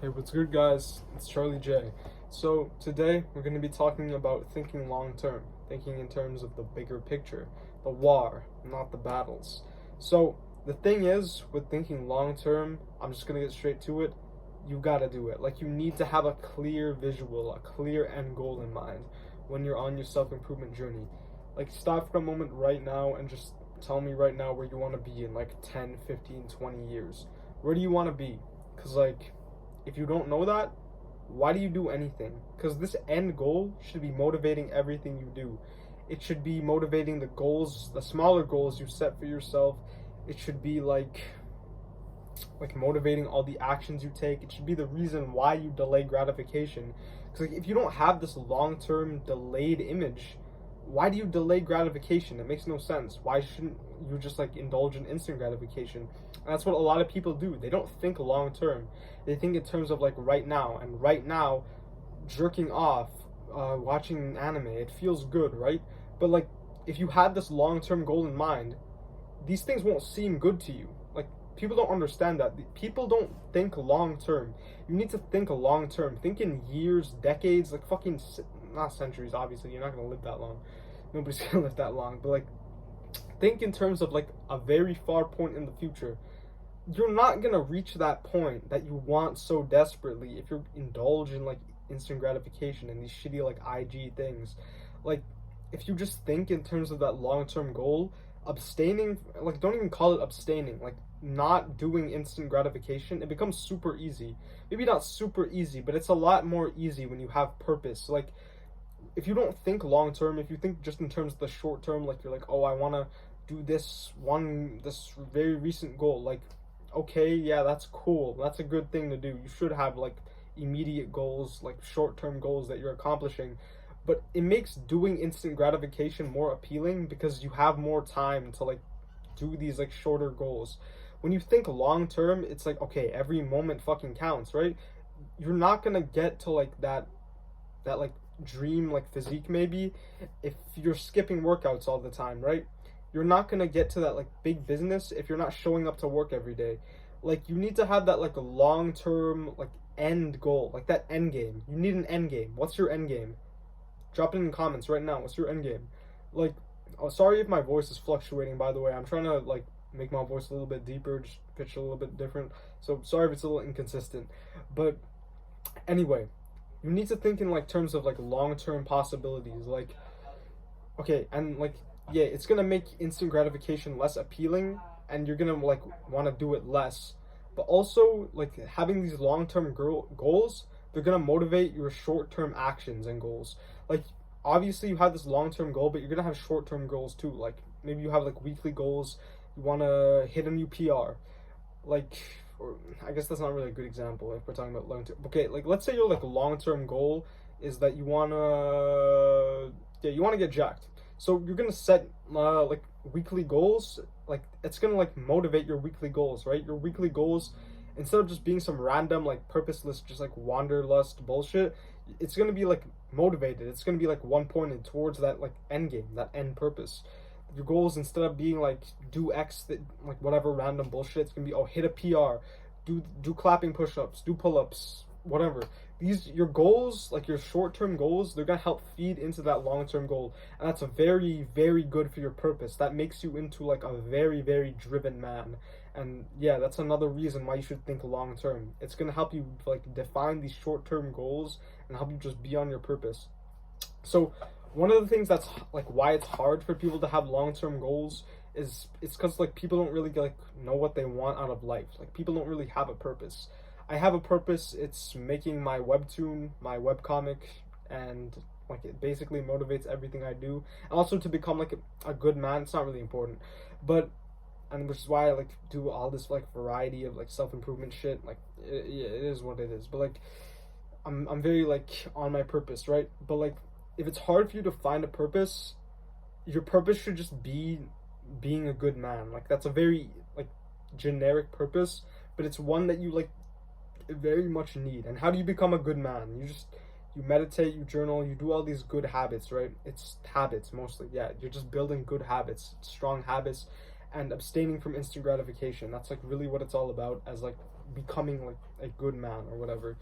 Hey, what's good, guys? It's Charlie J. So, today we're going to be talking about thinking long term, thinking in terms of the bigger picture, the war, not the battles. So, the thing is, with thinking long term, I'm just going to get straight to it. You gotta do it. Like, you need to have a clear visual, a clear end goal in mind when you're on your self improvement journey. Like, stop for a moment right now and just tell me right now where you want to be in like 10, 15, 20 years. Where do you want to be? Because, like, if you don't know that, why do you do anything? Because this end goal should be motivating everything you do. It should be motivating the goals, the smaller goals you set for yourself. It should be like motivating all the actions you take. It should be the reason why you delay gratification. Because like, if you don't have this long-term delayed image, why do you delay gratification? It makes no sense. Why shouldn't you just like indulge in instant gratification? And that's what a lot of people do. They don't think long term. They think in terms of like right now. And right now, jerking off, watching an anime, it feels good, right? But like, if you had this long term goal in mind, these things won't seem good to you. Like, people don't understand that. People don't think long term. You need to think long term. Think in years, decades, like fucking not centuries. Obviously, you're not gonna live that long. Nobody's gonna live that long. But like, think in terms of like a very far point in the future. You're not gonna reach that point that you want so desperately if you're indulged in like instant gratification and these shitty like IG things. Like, if you just think in terms of that long term goal, abstaining, like, don't even call it abstaining, like not doing instant gratification, it becomes super easy. Maybe not super easy, but it's a lot more easy when you have purpose. Like, if you don't think long term, if you think just in terms of the short term, like you're like, oh, I want to do this very recent goal, like, okay, yeah, that's cool, that's a good thing to do. You should have like immediate goals, like short term goals that you're accomplishing, but it makes doing instant gratification more appealing because you have more time to like do these like shorter goals. When you think long term, it's like, okay, every moment fucking counts, right? You're not gonna get to like that like dream like physique maybe if you're skipping workouts all the time, right? You're not going to get to that like big business if you're not showing up to work every day. Like, you need to have that like a long term like end goal, like that end game. You need an end game. What's your end game? Drop it in the comments right now. What's your end game? Like, oh, sorry if my voice is fluctuating, by the way. I'm trying to like make my voice a little bit deeper, just pitch a little bit different, so sorry if it's a little inconsistent. But anyway, you need to think in like terms of like long-term possibilities, like, okay, and like, yeah, it's gonna make instant gratification less appealing and you're gonna like want to do it less, but also like having these long-term goals, they're gonna motivate your short-term actions and goals. Like, obviously you have this long-term goal, but you're gonna have short-term goals too. Like, maybe you have like weekly goals. You want to hit a new PR, like, or I guess that's not really a good example if we're talking about long term. Okay, like, let's say your like long term goal is that you wanna, yeah, you wanna get jacked. So you're gonna set like weekly goals. Like, it's gonna like motivate your weekly goals, right? Your weekly goals, instead of just being some random like purposeless, just like wanderlust bullshit, it's gonna be like motivated. It's gonna be like one pointed towards that like end game, that end purpose. Your goals, instead of being like do X, like whatever random bullshit, it's gonna be, oh, hit a PR, do clapping push-ups, do pull-ups, whatever. These, your goals, like your short-term goals, they're gonna help feed into that long-term goal, and that's a very, very good for your purpose. That makes you into like a very, very driven man. And yeah, that's another reason why you should think long-term. It's gonna help you like define these short-term goals and help you just be on your purpose. So one of the things that's like why it's hard for people to have long-term goals is it's because like people don't really like know what they want out of life. Like, people don't really have a purpose. I have a purpose. It's making my webtoon, my webcomic, and like it basically motivates everything I do. And also to become like a good man. It's not really important, but, and which is why I like do all this like variety of like self-improvement shit. Like, it is what it is. But like, I'm very like on my purpose, right? But like, if it's hard for you to find a purpose, your purpose should just be being a good man. Like, that's a very like generic purpose, but it's one that you like very much need. And how do you become a good man? You meditate, you journal, you do all these good habits, right? It's habits mostly. Yeah, you're just building good habits, strong habits, and abstaining from instant gratification. That's like really what it's all about, as like becoming like a good man or whatever.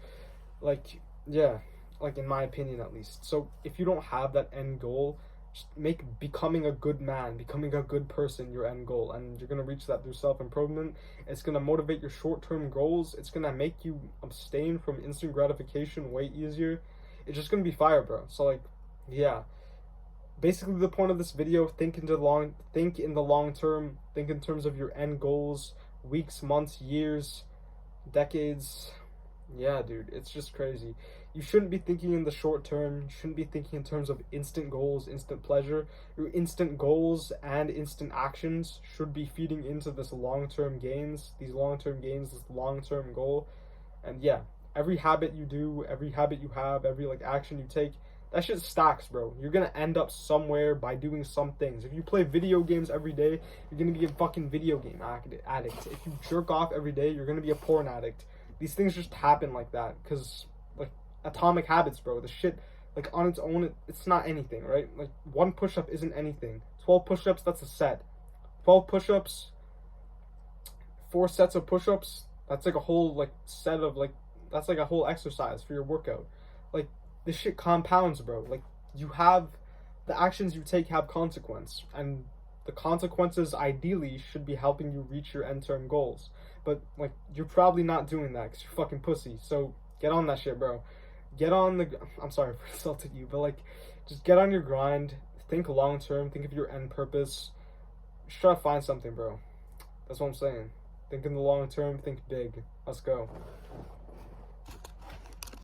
Like, yeah, like in my opinion at least. So if you don't have that end goal, just make becoming a good man, becoming a good person your end goal, and you're gonna reach that through self-improvement. It's gonna motivate your short-term goals. It's gonna make you abstain from instant gratification way easier. It's just gonna be fire, bro. So like, yeah, basically the point of this video, think in the long term, think in terms of your end goals, weeks, months, years, decades. Yeah, dude, it's just crazy. You shouldn't be thinking in the short term. You shouldn't be thinking in terms of instant goals, instant pleasure. Your instant goals and instant actions should be feeding into this long-term gains, these long-term gains, this long-term goal. And yeah, every habit you do, every habit you have, every like action you take, that shit stacks, bro. You're gonna end up somewhere by doing some things. If you play video games every day, you're gonna be a fucking video game addict. If you jerk off every day, you're gonna be a porn addict. These things just happen like that, because like atomic habits, bro. The shit, like on its own, it's not anything, right? Like one push-up isn't anything. 12 push-ups, that's a set. 12 push-ups, 4 sets of push-ups, that's like a whole like set of like, that's like a whole exercise for your workout. Like this shit compounds, bro. Like you have, the actions you take have consequence, and the consequences ideally should be helping you reach your end term goals. But like you're probably not doing that because you're fucking pussy. So get on that shit, bro. Get on the, I'm sorry for insulting you, but like just get on your grind. Think long term. Think of your end purpose. Just try to find something, bro. That's what I'm saying. Think in the long term. Think big. Let's go.